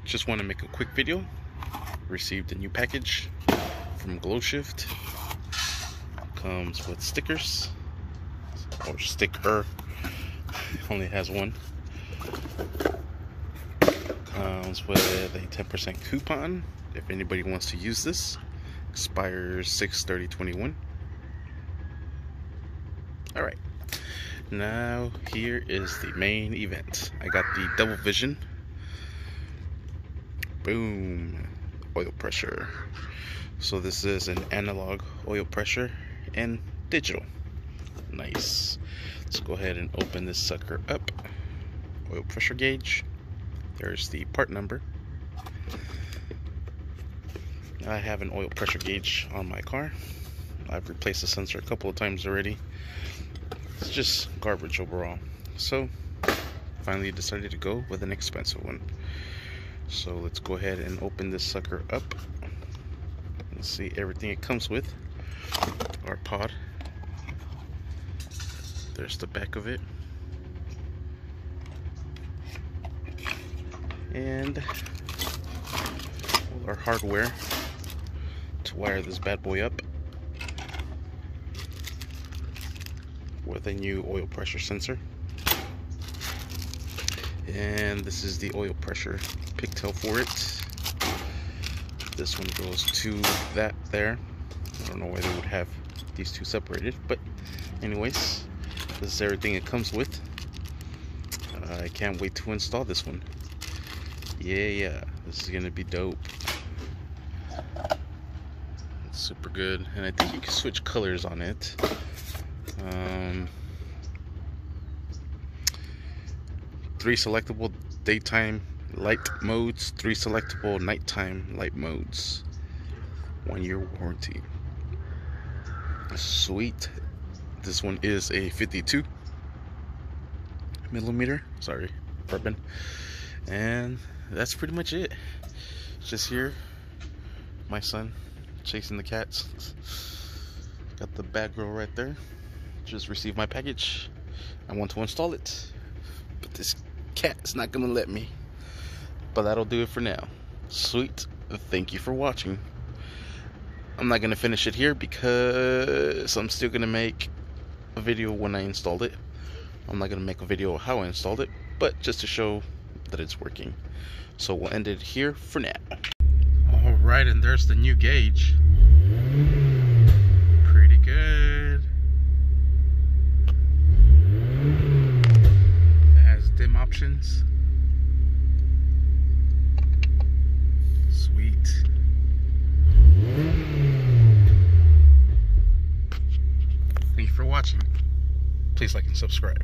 just want to make a quick video. Received a new package from GlowShift. Comes with stickers, or sticker. Only has one. Comes with a 10% coupon if anybody wants to use this. Expires 6/30/21. Alright, now here is the main event. I got the double vision. Boom, oil pressure. So this is an analog oil pressure and digital. Nice. Let's go ahead and open this sucker up. Oil pressure gauge. There's the part number. I have an oil pressure gauge on my car. I've replaced the sensor a couple of times already. It's just garbage overall. So finally decided to go with an expensive one. So let's go ahead and open this sucker up and see everything it comes with. Our pod. There's the back of it. And our hardware to wire this bad boy up with a new oil pressure sensor. And this is the oil pressure pigtail for it. This one goes to that there. I don't know why they would have these two separated, but anyways, this is everything it comes with. I can't wait to install this one. Yeah, this is gonna be dope. It's super good, and I think you can switch colors on it. 3 selectable daytime light modes, 3 selectable nighttime light modes. 1-year warranty. Sweet. This one is a 52 millimeter. Sorry, bourbon. And that's pretty much it. Just here, my son chasing the cats. Got the bad girl right there. Just received my package. I want to install it, but this cat is not gonna let me. But that'll do it for now. Sweet. Thank you for watching. I'm not gonna finish it here because I'm still gonna make a video when I installed it. I'm not gonna make a video of how I installed it, but just to show that it's working. So we'll end it here for now. Alright, and there's the new gauge. Pretty good. It has dim options. Sweet. Thank you for watching. Please like and subscribe.